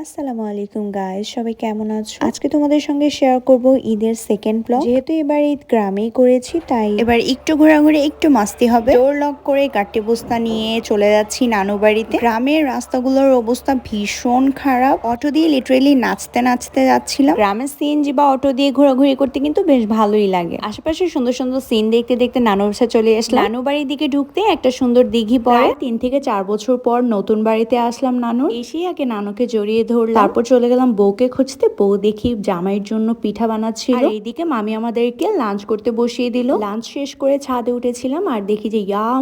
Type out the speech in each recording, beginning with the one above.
আসসালামু আলাইকুম গাইস, সবাই কেমন আছো? আজকে তোমাদের সঙ্গে শেয়ার করব ঈদের সেকেন্ড ব্লগ। যেহেতু এবার ঈদ গ্রামেই করেছি, তাই এবার একটু ঘোরাঘুরি, একটু মাস্তি হবে। ডোর লক করে গাট্টি বস্তা নিয়ে চলে যাচ্ছি নানু বাড়িতে। গ্রামের রাস্তাগুলোর অবস্থা ভীষণ খারাপ। অটো দিয়ে লিটারেলি নাচতে নাচতে যাচ্ছিলাম। গ্রামের সিএনজি বা অটো দিয়ে ঘোরাঘুরি করতে কিন্তু বেশ ভালোই লাগে। আশেপাশে সুন্দর সুন্দর সিন দেখতে দেখতে নানুর বাসা চলে আসলাম। নানু বাড়ির দিকে ঢুকতে একটা সুন্দর দিঘি পড়ে। 3 থেকে 4 বছর পর নতুন বাড়িতে আসলাম নানুর। এসেই আগে নানুকে জড়িয়ে ধরলাম, তারপর চলে গেলাম বউকে খুঁজতে। বউ দেখি জামাইয়ের জন্য পিঠা বানাচ্ছিল, আর এইদিকে মামি আমাদেরকে লাঞ্চ করতে বসিয়ে দিল। লাঞ্চ শেষ করে ছাদে উঠেছিলাম আর দেখি যে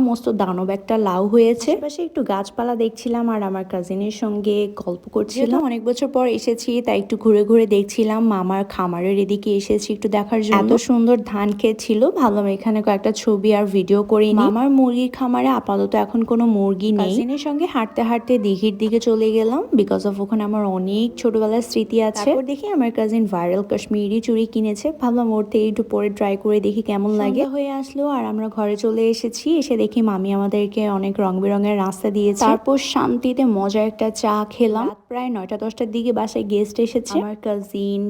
মস্ত দানব একটা লাউ হয়েছে। পাশে একটু গাছপালা দেখছিলাম আর আমার কাজিনের সঙ্গে গল্প করছিলাম। অনেক বছর পর এসেছি, তাই একটু ঘুরে ঘুরে দেখছিলাম। মামার খামারের এদিকে এসেছি একটু দেখার জন্য। এত সুন্দর ধান ক্ষেত ছিল, ভাবলাম এখানে কয়েকটা ছবি আর ভিডিও করে নিই। মামার মুরগির খামারে আপাতত এখন কোনো মুরগি নেই। কাজিনের সঙ্গে হাঁটতে হাঁটতে দিঘির দিকে চলে গেলাম, বিকজ অফ ওখানে আমার অনেক ছোটবেলার স্মৃতি আছে। তারপর দেখি আমার কাজিন ভাইরাল কাশ্মীরি চুড়ি কিনেছে, ভাবলাম ওর থেকে একটু পরে ট্রাই করে দেখি কেমন লাগে। হয়ে আসলো আর আমরা ঘরে চলে এসেছি। এসে দেখি মামি আমাদেরকে অনেক রং বেরঙের রাস্তা দিয়েছে। তারপর শান্তিতে মজা একটা চা খেলাম। প্রায় 9টা-10টার দিকে বাসায় গেস্ট এসেছে। আমার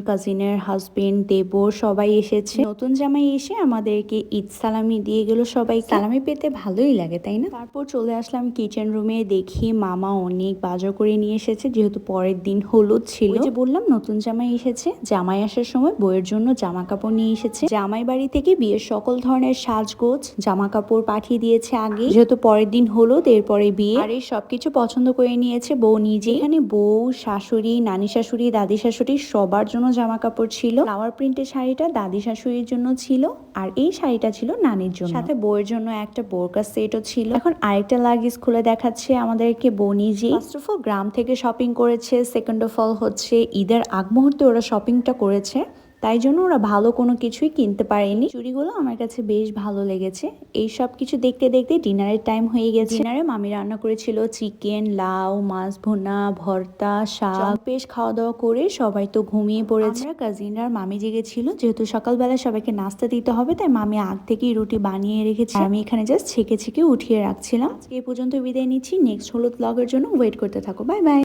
কাজিনের হাজবেন্ড, দেবর সবাই এসেছে। নতুন জামাই এসে আমাদেরকে ঈদ সালামি দিয়ে গেল। সবাই সালামি পেতে ভালোই লাগে, তাই না? তারপর চলে আসলাম কিচেন রুমে। দেখি মামা অনেক বাজার করে নিয়ে এসেছে, যেহেতু পরের দিন হলুদ ছিল। যে বললাম নতুন জামাই এসেছে, জামাই আসার সময় বউয়ের জন্য জামা কাপড় নিয়ে এসেছে। জামাই বাড়ি থেকে বিয়ের সকল ধরনের সাজগোজ জামা কাপড় পাঠিয়ে দিয়েছে আগে, যেহেতু পরের দিন হলুদ, এরপরে বিয়ে। আর এই সবকিছু পছন্দ করে নিয়েছে বউ নিজে। এখানে বউ, শাশুড়ি, নানি শাশুড়ি, দাদি শাশুড়ি সবার জন্য জামা কাপড় ছিল। ফ্লাওয়ার প্রিন্টের শাড়িটা দাদি শাশুড়ির জন্য ছিল, আর এই শাড়িটা ছিল নানির জন্য। সাথে বউয়ের জন্য একটা বোরকা সেটও ছিল। এখন আরেকটা লাগেজ খুলে দেখাচ্ছে আমাদেরকে বউ নিজে। ফার্স্ট অফ অল গ্রাম থেকে শপিং করেছে, সেকেন্ড অফ অল হচ্ছে ঈদের আগ মুহূর্তে ওরা শপিংটা করেছে, তাই জন্য ওরা ভালো কোনো কিছুই কিনতে পারেনি। চুড়িগুলো আমার কাছে বেশ ভালো লেগেছে। এই সব কিছু দেখতে দেখতে ডিনারের টাইম হয়ে গেছে। ডিনারে মামি রান্না করেছিল চিকেন, লাউ, মাছ ভুনা, ভর্তা, শাক। বেশ খাওয়া দাওয়া করে সবাই তো ঘুমিয়ে পড়েছে। আমরা কাজিনরা আর মামি জেগেছিল, যেহেতু সকালবেলা সবাইকে নাস্তা দিতে হবে, তাই মামি আগ থেকেই রুটি বানিয়ে রেখেছে। আমি এখানে জাস্ট ছেঁকে ছেঁকে উঠিয়ে রাখছিলাম। আজকে এই পর্যন্ত বিদায় নিচ্ছি। নেক্সট হলুদ ব্লগের জন্য ওয়েট করতে থাকো। Bye bye.